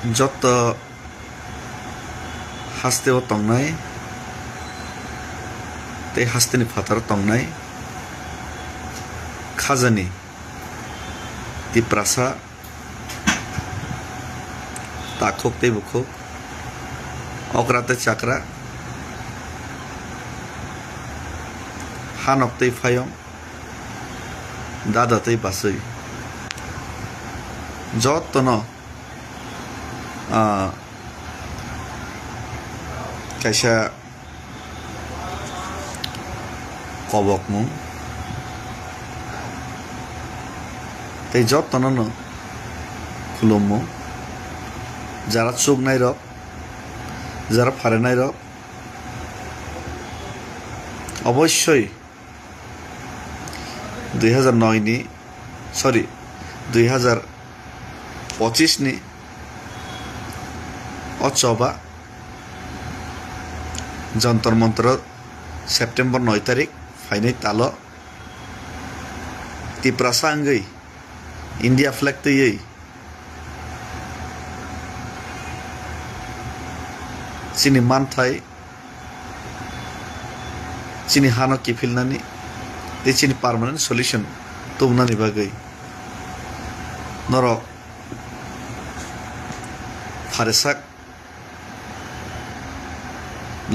যত হাস্তেও তংনাই তে হাস্তেনি ফাতার তংনাই খাজানি তি প্রাসা তাখক তে বুখক অকরাতে চাকরা হানক তে ফায়ং দাদাতে বাসৈ যতন kaisa kobokmung tei jottono no khulummung jara chuk nai rok jara phare nai rok অবশ্যই 2009 ni sorry 2025 ni অচবা যন্তর মন্ত্র সেপ্টেম্বর 9 তারিখ ফাইনাই তালো তিপ্রাসাঙ্গই ইন্ডিয়া ফ্ল্যাগ তৈরি চিনি মানথাই চিনি হানো কিফিলনানি তে চিনি পার্মানেন্ট সলিউশন তুমনানি বাগৈ নরক ফারেসাক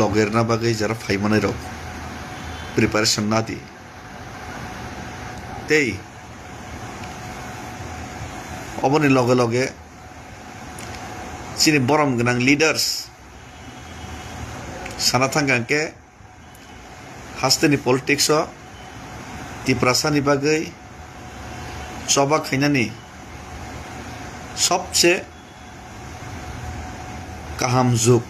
লগের না বাগৈ যারা ফাইমানাই রক প্রিপারেশন না দি তেই অবনি লগে লগে চিনি বরম গোনাং লিডার্স সানা থাঙ্গাকে হাস্তেনি পলিটিক্স তিপ্রাসানি বাগৈ চবা খাইনানি সবচেয়ে কাহাম যুগ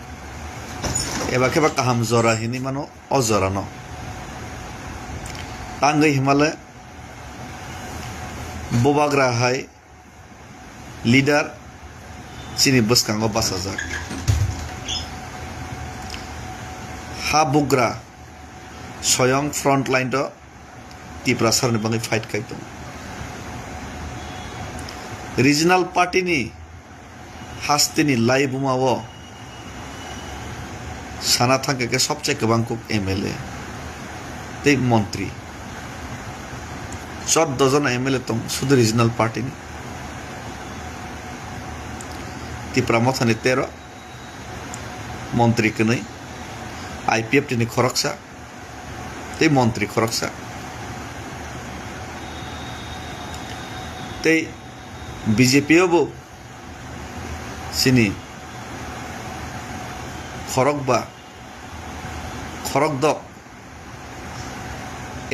এবার কেবা কাহাম জরা হিনি মানো অজরানো তাঙ্গৈ হিমালে বোবাগ্রা হাই লিডার চিনি বসকাঙ্গ বাসাজাক হা বুগ্রা স্বয়ং ফ্রন্ট লাইন তিপ্রাসারনি বাঙাই ফাইট খাইতো রিজনাল পার্টিনি হাস্তিনি লাই বুমাও সানা থাঙ্গাকে সবচেয়ে গোবাংকুক এমএলএ তেই মন্ত্রী 14 জন এমএলএ তো শুধু রিজনাল পার্টিনি তিপ্রা মথানি 13 মন্ত্রী কনৈ আইপিএফ টিনি খরকসা তেই মন্ত্রী খরকসা তেই বিজেপিও চিনি খরকদক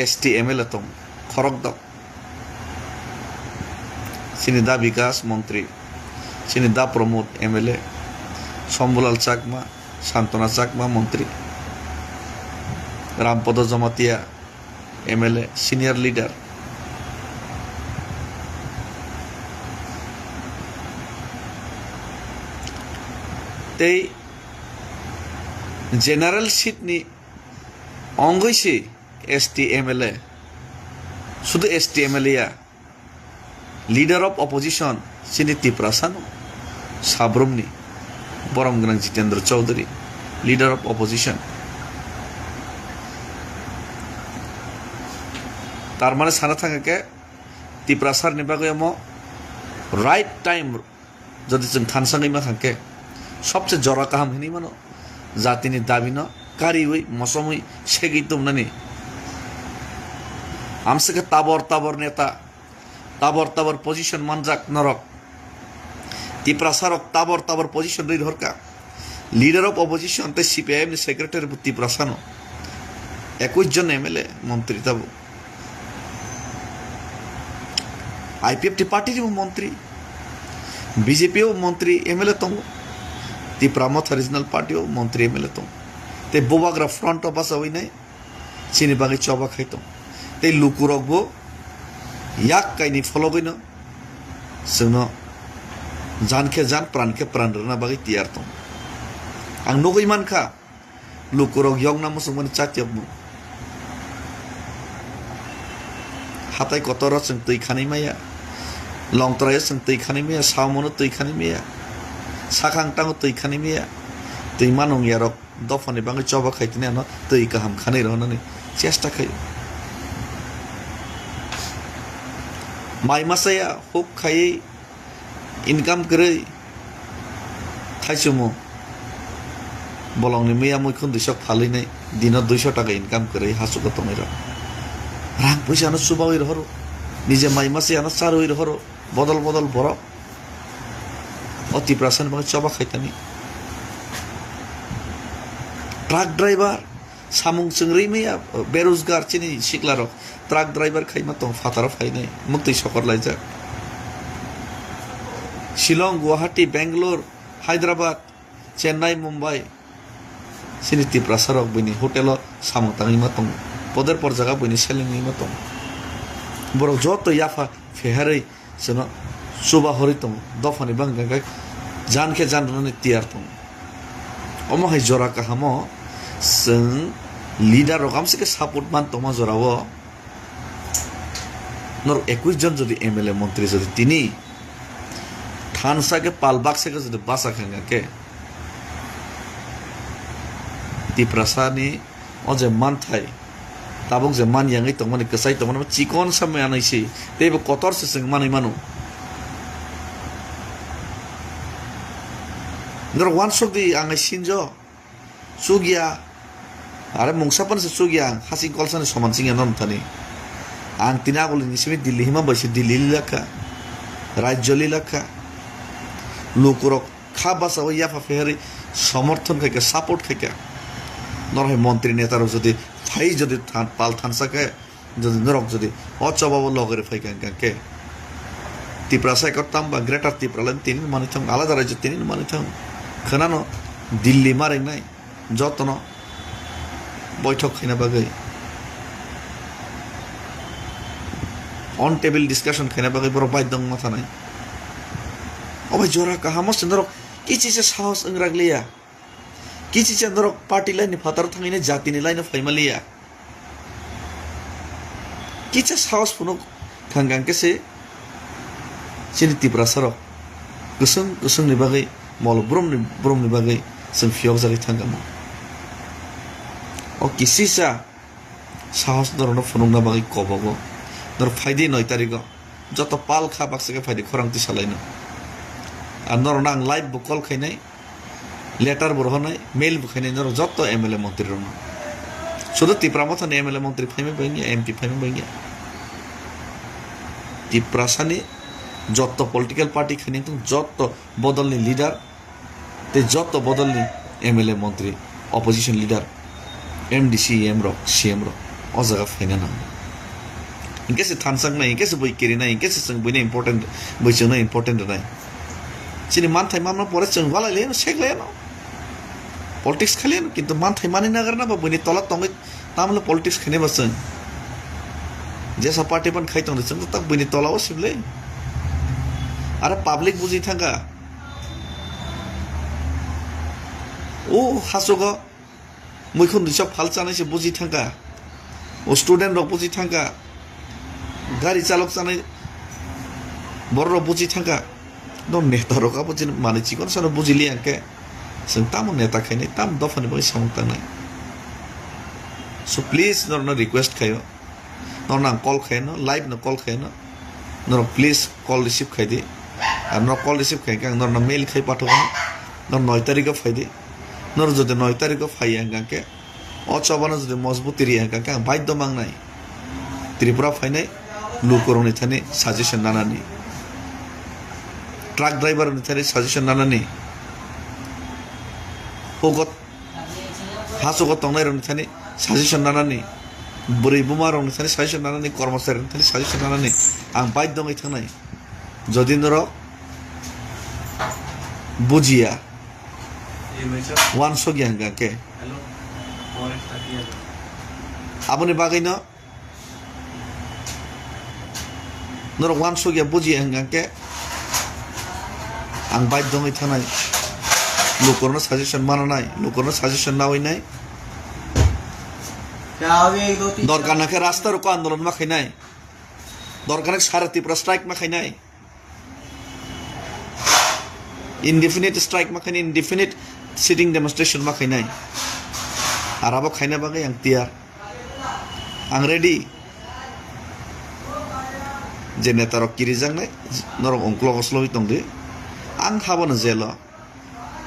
এসটি এমএলএ তং খরকদক চিনি দা বিকাশ মন্ত্রী চিনি দা প্রমোদ এমএলএ শম্ভুলাল চাকমা শান্তনা চাকমা মন্ত্রী Rampada Jamatia MLA senior leader তেই জেনারেল সিটনি অঙ্গইছে এসটি এমএলএ শুধু ST MLA leader of opposition চিনি তিপ্রাসানো সাব্রমনি বরম গোনাং Jitendra Chowdhury leader of opposition তার মানে সানা থাকাকে তিপ্রাসারনি বাগৈ রাইট টাইম যদি जों थानसाङै मा थांके সবচেয়ে জরা কাহাম হিনি মানো জাতিনি দাবি ন কারি ওই মসমই সেগি তুমনানি আমসেকে তাবর নেতা তাবর পজিশন মানজাক নরক তিপ্রাসারক তাবর পজিশন রই ধরকা লিডার অফ অপোজিশন তে সিপিআইএম সেক্রেটারি তিপ্রাসানো 21 জন এমএলএ মন্ত্রী তাবো আইপিএফ টি পার্টির মন্ত্রী বিজেপিও মন্ত্রী এমএলএ তং তিপ্রা মথা রিজনাল পার্টিও মন্ত্রী এমএলএ তং তে বোবাগ্রা ফ্রন্ট অফ বাসা হই নাই চিনি বাঙি চবা খাইতো তে লুকুরকবো ইয়াক কাইনি ফলো গইনো जोंनो जानखे जान प्राणखे प्राण रना बागै तियार दं आं नगै मानखा लुकुरक यंग ना मुसुक माने चातियब मु हाथाय कतर जों तै खानै माया लंत्राय जों तै खानै माया सामनो तै खानै माया sakang tango tui khani miya tui manung yarok dofani bangai choba khaitini ano tui kaham khani rohnani chesta khayo mai masaya hok khai income krai thaichumo bolongni miya muikhun dishok phalinai dino 200 টাকা income krai hasuko tongira rang puisa ano subawi rohoro nije mai masaya ano sarui rohoro bodol bodol boro অতি প্রাচীন ভাবে চবা খাইতানি truck driver সামুং চিংরি মিয়া বেরোজগার চিনি শিকলার truck driver Khaimah তো ফাতার ফাইনাই মুক্তি সকর লাইজা শিলং গুয়াহাটি বেঙ্গালোর হায়দ্রাবাদ চেন্নাই মুম্বাই চিনি ত্রিপ্রাসারক বইনি hotel সামুং তাঙিমা তো পদের পর জায়গা বইনি সেলিংইমা তো বড় যত ইয়াফা ফেহারই যেন suba hori tong dofani bangga jan ke jan rani tiar tong omo hai jora ka hamo sing leader rokam se ke support man toma jorawo nor 21 জন যদি এমএলএ মন্ত্রী যদি তিনি থানসা কে পালবাগ se ke যদি বাসা খাঙ্গা কে ti prasani oje man thai tabuk je man yangai tong mani kesai tong mani chikon samay anai si tebe kotor se sing manai manu nor wan sok di angai sinjo sugia are mungsapan se sugia hasing kolsan soman singa non tani ang tinagol ni simi dilli hima basi dilli laka rajjoli laka lukurok khabasa o yafa fehari সমর্থন থেকে support থেকে নর হে মন্ত্রী নেতার যদি phi যদি পাল থানসাকে যদি নরক যদি অচবাব লগরে ফাইকাঙ্কে ত্রিপুরাসায় করতাম বা গ্রেটার ত্রিপুরালেন তিনি মানে থাম আলাদা রাজ্য তিনি মানে থাম खोनानो दिल्ली मारें नाय जतन बैठक खाना बागै ऑन टेबल डिस्कशन खाना बागै बर बाय दं माथा नाय अबे जरा कहामो चंद्र किछि से साहस अंग्रागलिया किछि चंद्र पार्टी लाइन फातर थांगिने जाति नि लाइन फाइमालिया किछि साहस फुनो थांगां केसे सिनिति प्रसार गुसुं गुसुं नि बागै मल ब्रह्म नि बागै जों फियाव जारि थांगामो ओ किसिसा साहस दरनो फुनुंना बागै कबागो दर फाइदे 9 तारिख जत पाल खा बाक्सके फाइदे खरांति सालायनो आ नरना आं लाइभ कल खायनाय लेटार बरहनाय मेल बुखायनाय नर जत एमएलए मन्त्री रनो शुद्ध तिप्रामथन एमएलए मन्त्री फाइमे बायनिया एमपी फाइमे बायनिया तिप्रासानि जत पॉलिटिकल पार्टी खायनाय तो जत बदलनि लीडर ते जत बदलनि एमएलए मन्त्री अपोजिशन लीडर एमडीसी एम रो सीएम रो ओ जगह फाइना ना इनके से थानसंग ना इनके से बई केरि ना इनके से संग बइने इम्पोर्टेंट बइचों ना इम्पोर्टेंट ना चिनि मान थाइ मामना परे जों वालायले सेगले न पॉलिटिक्स खाले किंतु मान थाइ मानि नागार ना बइने तला तंगै तामले पॉलिटिक्स खने बसन जेसा पार्टी पन खाइ तंग जों तक बइने तलाव सिबले अरे पब्लिक बुझि थांगा ओ हासोगा मैखुन दिस फाल जानाय से बुझि थांगा ओ स्टूडेंट रो बुझि थांगा गाड़ी चालक जानाय बर रो बुझि थांगा दो नेता रो का बुझि माने चिकन सनो बुझिलि आंके जों ताम नेता खायनाय ताम दफानि बय सामतानाय सो प्लीज नरनो रिक्वेस्ट खायो नरना कॉल खायनो लाइव न कॉल खायनो नर प्लीज कॉल रिसीव खायदि আর ন কল রিসিভ খাই কাং নর মেইল খাই পাঠাবো নর 9 তারিখে ফাইদে নর যদি 9 তারিখে ফাই আঙ্গাকে অচবানো যদি মজবুতি রি আঙ্গাকে বাধ্য মাংনাই ত্রিপুরা ফাইনাই লুকরনি থানে সাজেশন নানানি ট্রাক ড্রাইভার নি থানে সাজেশন নানানি হগত হাসুগত তংনাই রনি থানে সাজেশন নানানি বুড়ি বুমার রনি থানে সাজেশন নানানি কর্মচারী থানে সাজেশন নানানি আং বাধ্য মাই থানাই যদি নর बुझिया वन सगी हंगा के आपने बागै न नर वन सगिया बुझिया हंगा के आं बाध्य दङै थानाय लोकरनो साजेशन मानानाय लोकरनो साजेशन नावैनाय दरकार नाखे रास्ता रोको आंदोलन मा खायनाय दरकार सारा त्रिपुरा स्ट्राइक मा खायनाय indefinite strike ma khaini indefinite sitting demonstration ma khainai arabo khaina bagai ang tiar ang ready je netarok kirijang nai norok ongklo oslo tongdi ang habona jelo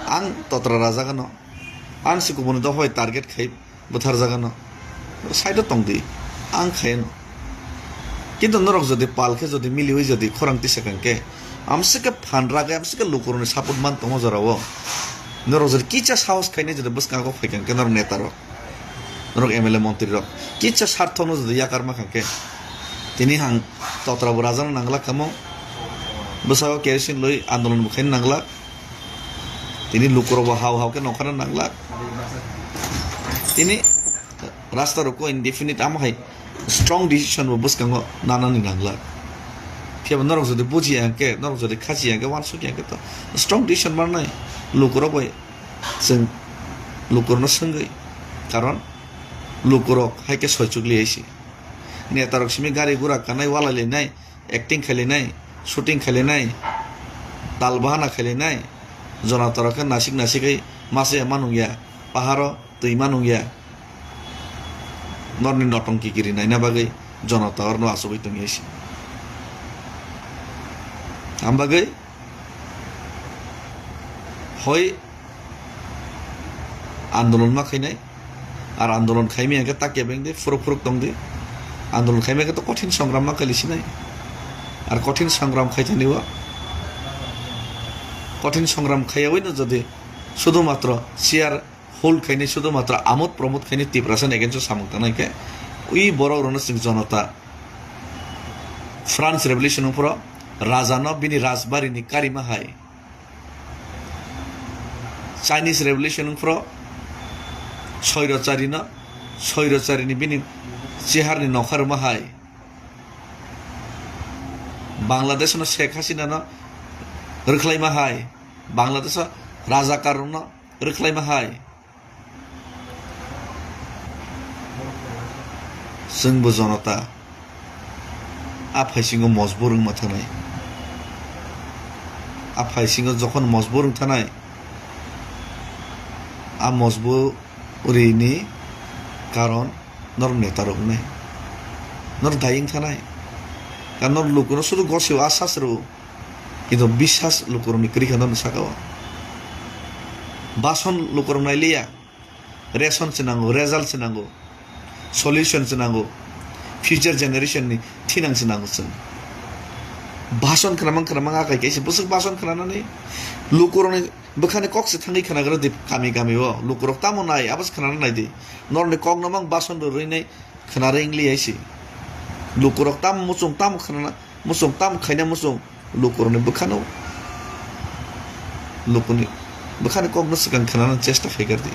ang totra raja gano ang sikubuni do hoy target khai buthar jagano side tongdi ang khaino কিন্তু নরক যদি পালকে যদি মিলি হই যদি খরাংতি সেকাংকে আমসকে ফানরাগে আমসকে লুকুরনি support মান তম জরাও নরক যদি কিচা সাহস খাইনে যদি বসকাগো ফাইকাংকে নরক নেতার নরক এমএলএ মন্ত্রী রক কিচা স্বার্থনো যদি ইয়াকার মাখাংকে তিনি হাং তত্রাব রাজান নাংলা কামো বসাও কেরোসিন লই আন্দোলন মুখাইন নাংলা তিনি লুকুরব হাও হাওকে নখানা নাংলা তিনি রাস্তার রকো indefinite আমাহাই strong decision bo buskango nanani nangla phiaba norok jodi buji anke norok jodi khaji anke wansuki anke to strong decision marnai lukuro boy sing lukurno sangai karon lukurok haike soichugli aisi netarok simi gari gura kanai wala le nai acting khale nai shooting khale nai talbahana khale nai jonatarok nasik nasikai mase manungya paharo tui manungya নরনি নটঙ্কি গিরি নাই না বাগে জনতা অর্ণ আসবই তুমি এসে আমবাগে হয় আন্দোলন মা খাইনাই আর আন্দোলন খাইমি আগে তাকে বেং দে ফুরুক ফুরুক দং দে আন্দোলন খাইমি আগে তো কঠিন সংগ্রাম মা খাইলিছি নাই আর কঠিন সংগ্রাম খাইতে নিও কঠিন সংগ্রাম খাইয়াবই না যদি শুধুমাত্র চেয়ার হোল খাইনি শুধুমাত্র আমোদ প্রমোদ খাইনি তিপ্রাসান এগেন্স সামুক্তা নাইকে ওই বড় রণসিং জনতা ফ্রান্স রেভলিউশন উপর রাজান বিনি রাজবাড়িনি কারিমা হাই চাইনিজ রেভলিউশন উপর স্বৈরচারিনী বিনি চেহারনি নখারমা হাই বাংলাদেশ শেখ হাসিনা রখলাইমা হাই বাংলাদেশ রাজাকার রখলাইমা হাই जोंबो जनता आफाइसिङाव मजबुर थानाय आफाइसिङाव जखन मजबुर थानाय आ मजबुरिनि कारण नर नेता रखनाय नर दायिं थानाय कारण नर लुकुनो शुधु गसेव आसास रो কিন্তু বিশ্বাস লুকুরনি করিখানো সাকাও বাসন লুকুরন নাইলিয়া রেশন চিনাঙ্গো রেজাল্ট চিনাঙ্গো solution senango future generation ni thinang senango sen bhasan kramang akai kaise busuk bhasan krana nei lukurone bukhane kokse thangi khana garo dip kami o lukurok tamo nai abas khana nai di norne kok namang bhasan ro rei nei khana re ingli aisi lukurok tam musung tam khana musung tam khaina musung lukurone bukhano lukuni bukhane kok no sakang khana chesta figure di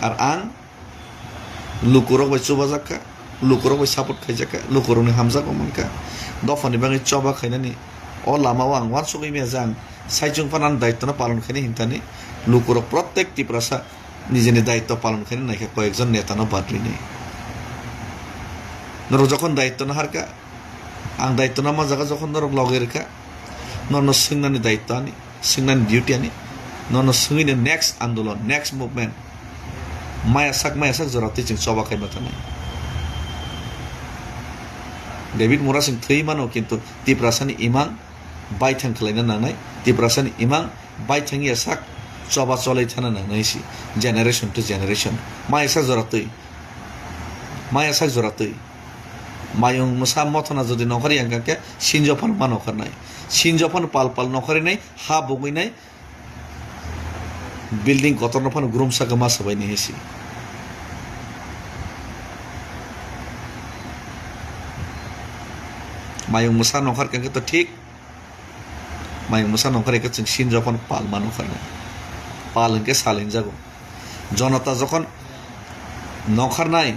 আর আং লুকুরক by চবা Zaka লুকুরক by support খাই জাকা লুকুরনি হামজা কমনকা দফানি বাঙি চবা খাইনানি ও লামাও আং one সগৈ মে জাং সাইজুং ফানান দায়িত্ব পালন খাইনি হিনতানি লুকুরক প্রত্যেক ত্রিপুরাসা নিজেনি দায়িত্ব পালন খাইনি নাইখা কয়েকজন নেতানো বাদরি নেই নরক যখন দায়িত্ব না হারকা আং দায়িত্ব না মা জায়গা যখন নরক লগে রেখা নন সিংনানি দায়িত্ব আনি সিংনানি ডিউটি আনি নন সিংনি নেক্সট আন্দোলন next movement maya sak jorati jing coba kai matane David Mura sing three mano kintu tiprasani imang bai thang khlaina nanai tiprasani imang bai thangi sak coba cholai thana nanai si generation to generation maya sak jorati mayung musa mothana jodi nokhari angka sinjophan mano kharnai sinjophan pal nokhari nai ha bogui nai building kotorno phan grum sakama sabai ni hesi mayung musa nokhar kan to ঠিক mayung musa nokhar ke ching sin যখন পাল মানো খানে পালকে saline যাগো জনতা যখন নখার নাই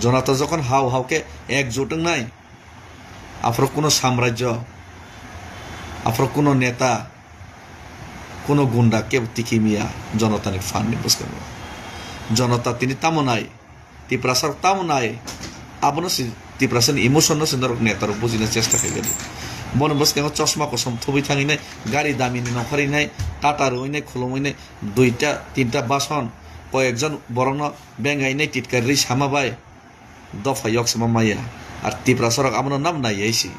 জনতা যখন হাও হাওকে একজোট নাই আফর কোন সাম্রাজ্য আফর কোন নেতা কোন গুন্ডা কে তিকিমিয়া জনতানি ফান্নি বুঝকাবো জনতা তিনি তামো নাই তি প্রসার তামো নাই abono si tiprasan emotion no sindorok netarok bujina chesta khaigani bon bos kengo chosma kosom thubi thangi nai gari dami ni nokhari nai tata roi nai khulomoi nai duita tinta bason কয়েকজন বরং বেঙ্গাই নাই টিটকারি সামাবাই দফা ইয়ক সামাইয়া আর তিপ্রাসরক আমার নাম নাই আইসি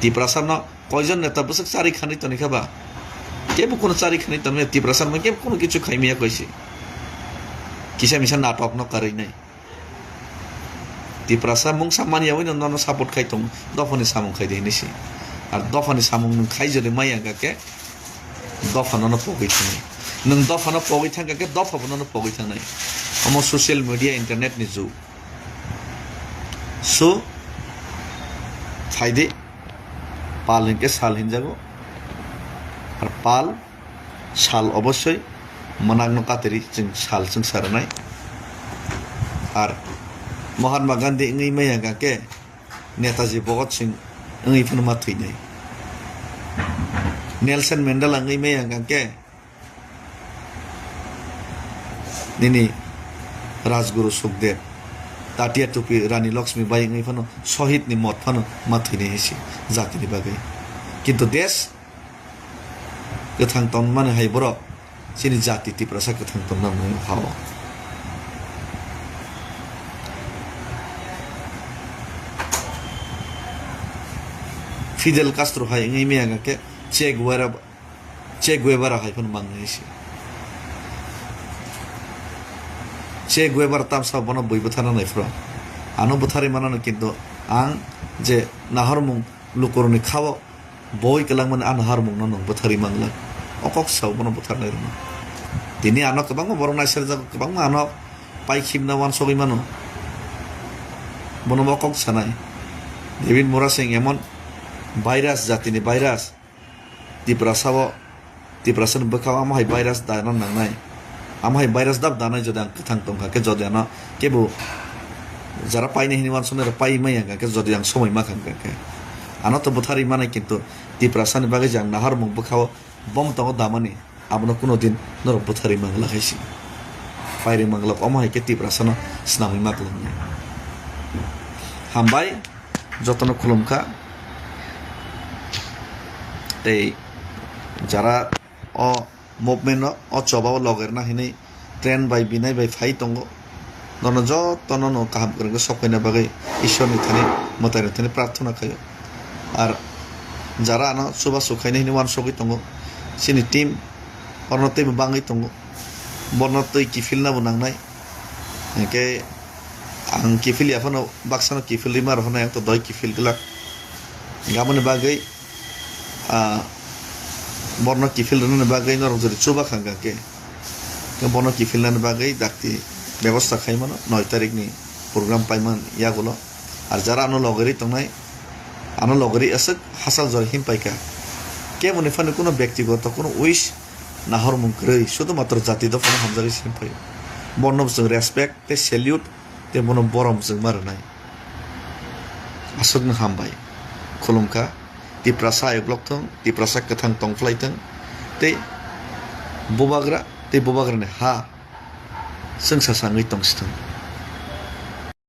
তিপ্রাসার ন কয়জন নেতা বসে চারি খানি তো নিখাবা কেবো কোনো চারি খানি তো তিপ্রাসার মানে কেবো কোনো কিছু খাইমিয়া কইছি কিসা মিশা নাটক ন কারই নাই তিপ্রাসা মুং সামানিয়া ওই নন সাপোর্ট খাইতং দফানি সামুং খাই দেইনিসি আর দফানি সামুং খাই যদি মাইয়া গাকে দফানো পগই থাকি nung dofa no pogi thangka ke dofa bono pogi thangnai amo social media internet ni jug so faide pal hinke sal hinjago ar pal sal obosshoi managno kateri jing sal jing saranai ar Mahatma Gandhi ngai maya ga ke Netaji Bhagat Singh ngai phun ma thuinai Nelson Mandela ngai maya ga ke Nini Rajguru Sukhdev Tatia Tupi Rani Lakshmi Bai ngai phano shahid ni mot phano mathai ne hisi jati ni bagai kintu desh kathang ton man hai boro sini jati ti prasa kathang ton nam hao Fidel Castro hai ngai me aga ke Che Guevara hai phano mang hisi Che Guevara tam sa bono boi buthana nai fro ano buthari manano kintu ang je naharmung lukorni khawo boi kelang man an harmung no buthari mangla okok sau bono buthar nai runa tini ano kebang borong nai serja kebang ano pai khim na wan sogi mano bono okok sanai David Mora Singh emon virus jatini virus tiprasan bakawa mahai virus danon nangnai amai virus dab dana jodang kathang tongka ke jodana kebo jara paine hiniwan sonera pai maya ke jodang somoi makan ke ano to buthari mane kintu tiprasan bage jang nahar mung bukhaw bom to damani abno kuno din nor buthari mangla khaisi pairi mangla amai ke tiprasan snami maklum hambai jotono khulumka tei jara o movement o chobao loger na hinai train by binai by phai tongo nono jo tono no kaham koreng sokena bagai ishwar ni thani motai thani prarthana khayo ar jara no suba sukhaina hini wan sogi tongo sini team ornote bangai tongo bornotoi kifil na bunangnai ke ang kifil yafono baksano kifil rimar hona yang to doi kifil gila gamone bagai borno kifil na bagai nor jori chuba khanga ke borno kifil na bagai dakti ব্যবস্থা খাইমানো 9 তারিখ ni program paiman yagulo আর যারা আনো লগরি তংনাই আনো লগরি আছে হাসাল জয় হিম পাইকা কে মনে ফানে কোনো ব্যক্তিগত কোনো উইশ না হরমুং কই শুধুমাত্র জাতি দফন হামজারি সিম পাই বর্ণম जों রেসপেক্ট তে স্যালিউট তে বর্ণ বরম जों মার নাই আসুক হামবাই খুলুমকা তি প্রাসা একলক থং তি প্রাসা কথাং তংফলাইতং তে বুবাগ্রা নে হা जों सासाङै दंसिथों